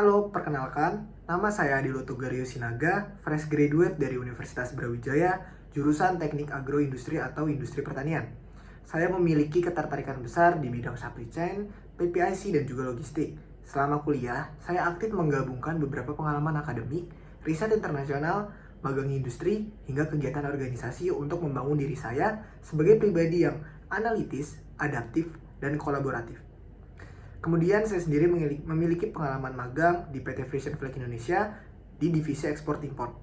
Halo, perkenalkan, nama saya Adilo Tugario Sinaga, fresh graduate dari Universitas Brawijaya, jurusan Teknik Agroindustri atau Industri Pertanian. Saya memiliki ketertarikan besar di bidang supply chain, PPIC, dan juga logistik. Selama kuliah, saya aktif menggabungkan beberapa pengalaman akademik, riset internasional, magang industri, hingga kegiatan organisasi untuk membangun diri saya sebagai pribadi yang analitis, adaptif, dan kolaboratif. Kemudian saya sendiri memiliki pengalaman magang di PT Frisian Flag Indonesia di divisi ekspor import,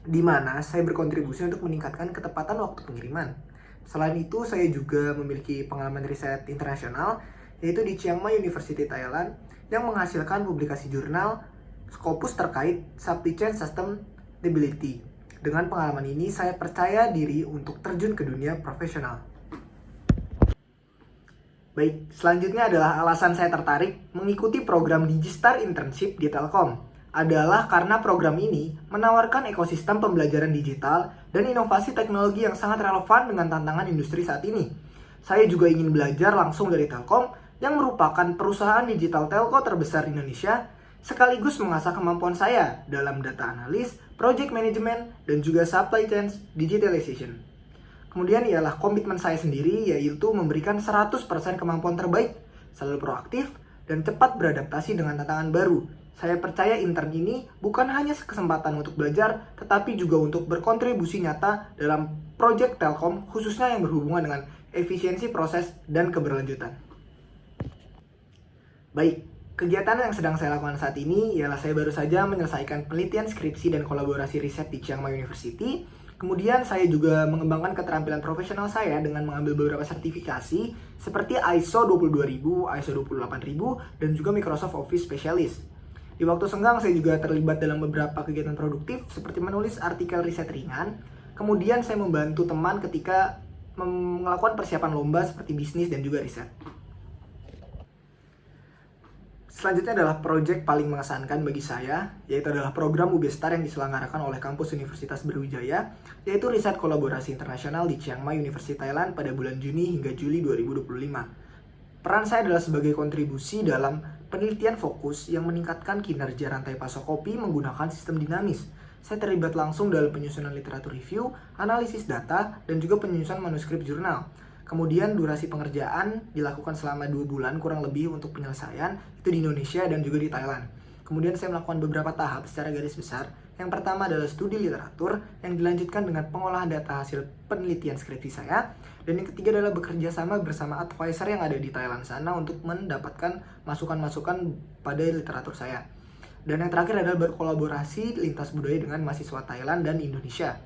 di mana saya berkontribusi untuk meningkatkan ketepatan waktu pengiriman. Selain itu, saya juga memiliki pengalaman riset internasional, yaitu di Chiang Mai University Thailand, yang menghasilkan publikasi jurnal Scopus terkait supply chain sustainability. Dengan pengalaman ini, saya percaya diri untuk terjun ke dunia profesional. Baik, selanjutnya adalah alasan saya tertarik mengikuti program Digistar Internship di Telkom. Adalah karena program ini menawarkan ekosistem pembelajaran digital dan inovasi teknologi yang sangat relevan dengan tantangan industri saat ini. Saya juga ingin belajar langsung dari Telkom yang merupakan perusahaan digital telco terbesar di Indonesia, sekaligus mengasah kemampuan saya dalam data analis, project management, dan juga supply chain digitalization. Kemudian ialah komitmen saya sendiri, yaitu memberikan 100% kemampuan terbaik, selalu proaktif, dan cepat beradaptasi dengan tantangan baru. Saya percaya intern ini bukan hanya kesempatan untuk belajar, tetapi juga untuk berkontribusi nyata dalam proyek Telkom, khususnya yang berhubungan dengan efisiensi proses dan keberlanjutan. Baik, kegiatan yang sedang saya lakukan saat ini ialah saya baru saja menyelesaikan penelitian skripsi dan kolaborasi riset di Chiang Mai University. Kemudian saya juga mengembangkan keterampilan profesional saya dengan mengambil beberapa sertifikasi seperti ISO 22000, ISO 28000, dan juga Microsoft Office Specialist. Di waktu senggang saya juga terlibat dalam beberapa kegiatan produktif seperti menulis artikel riset ringan. Kemudian saya membantu teman ketika melakukan persiapan lomba seperti bisnis dan juga riset. Selanjutnya adalah proyek paling mengesankan bagi saya, yaitu adalah program UBStar yang diselenggarakan oleh kampus Universitas Brawijaya, yaitu riset kolaborasi internasional di Chiang Mai University Thailand pada bulan Juni hingga Juli 2025. Peran saya adalah sebagai kontribusi dalam penelitian fokus yang meningkatkan kinerja rantai pasok kopi menggunakan sistem dinamis. Saya terlibat langsung dalam penyusunan literatur review, analisis data, dan juga penyusunan manuskrip jurnal. Kemudian durasi pengerjaan dilakukan selama 2 bulan kurang lebih untuk penyelesaian, itu di Indonesia dan juga di Thailand. Kemudian saya melakukan beberapa tahap secara garis besar. Yang pertama adalah studi literatur yang dilanjutkan dengan pengolahan data hasil penelitian skripsi saya. Dan yang ketiga adalah bekerja sama bersama advisor yang ada di Thailand sana untuk mendapatkan masukan-masukan pada literatur saya. Dan yang terakhir adalah berkolaborasi lintas budaya dengan mahasiswa Thailand dan Indonesia.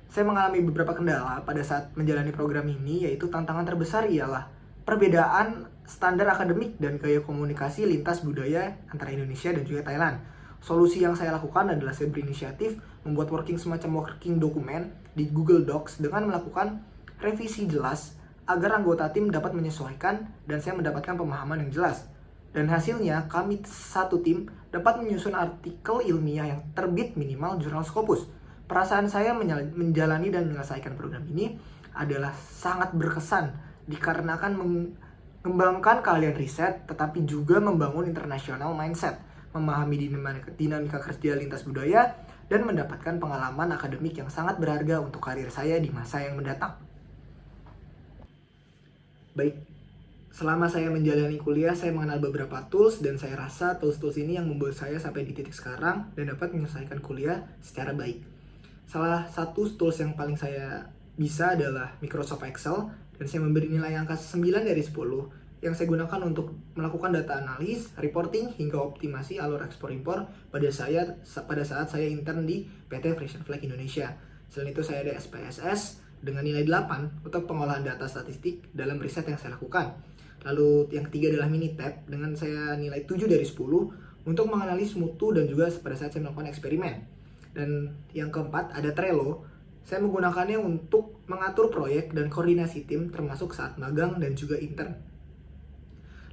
Saya mengalami beberapa kendala pada saat menjalani program ini, yaitu tantangan terbesar ialah perbedaan standar akademik dan gaya komunikasi lintas budaya antara Indonesia dan juga Thailand. Solusi yang saya lakukan adalah saya berinisiatif membuat semacam working document di Google Docs dengan melakukan revisi jelas agar anggota tim dapat menyesuaikan dan saya mendapatkan pemahaman yang jelas. Dan hasilnya kami satu tim dapat menyusun artikel ilmiah yang terbit minimal jurnal Scopus. Perasaan saya menjalani dan menyelesaikan program ini adalah sangat berkesan dikarenakan mengembangkan keahlian riset tetapi juga membangun international mindset, memahami dinamika kerja lintas budaya, dan mendapatkan pengalaman akademik yang sangat berharga untuk karir saya di masa yang mendatang. Baik, selama saya menjalani kuliah, saya mengenal beberapa tools dan saya rasa tools-tools ini yang membuat saya sampai di titik sekarang dan dapat menyelesaikan kuliah secara baik. Salah satu tools yang paling saya bisa adalah Microsoft Excel, dan saya memberi nilai angka 9 dari 10 yang saya gunakan untuk melakukan data analis, reporting, hingga optimasi alur ekspor impor pada saat saya intern di PT Frisian Flag Indonesia. Selain itu saya ada SPSS dengan nilai 8 untuk pengolahan data statistik dalam riset yang saya lakukan. Lalu yang ketiga adalah Minitab dengan saya nilai 7 dari 10 untuk menganalisis mutu dan juga pada saat saya melakukan eksperimen. Dan yang keempat ada Trello. Saya menggunakannya untuk mengatur proyek dan koordinasi tim termasuk saat magang dan juga intern.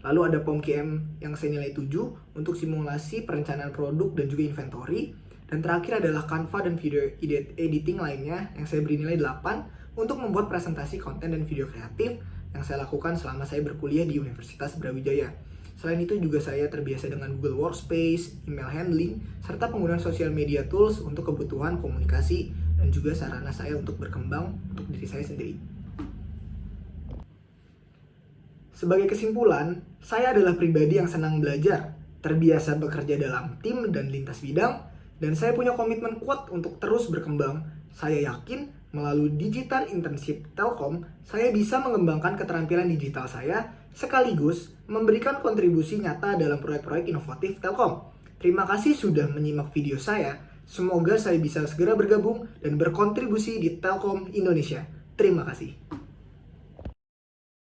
Lalu ada POMKM yang saya nilai 7 untuk simulasi perencanaan produk dan juga inventory. Dan terakhir adalah Canva dan video editing lainnya yang saya beri nilai 8 untuk membuat presentasi konten dan video kreatif yang saya lakukan selama saya berkuliah di Universitas Brawijaya. Selain itu juga saya terbiasa dengan Google Workspace, email handling, serta penggunaan sosial media tools untuk kebutuhan komunikasi dan juga sarana saya untuk berkembang untuk diri saya sendiri. Sebagai kesimpulan, saya adalah pribadi yang senang belajar, terbiasa bekerja dalam tim dan lintas bidang, dan saya punya komitmen kuat untuk terus berkembang. Saya yakin melalui digital internship Telkom, saya bisa mengembangkan keterampilan digital saya sekaligus memberikan kontribusi nyata dalam proyek-proyek inovatif Telkom. Terima kasih sudah menyimak video saya. Semoga saya bisa segera bergabung dan berkontribusi di Telkom Indonesia. Terima kasih.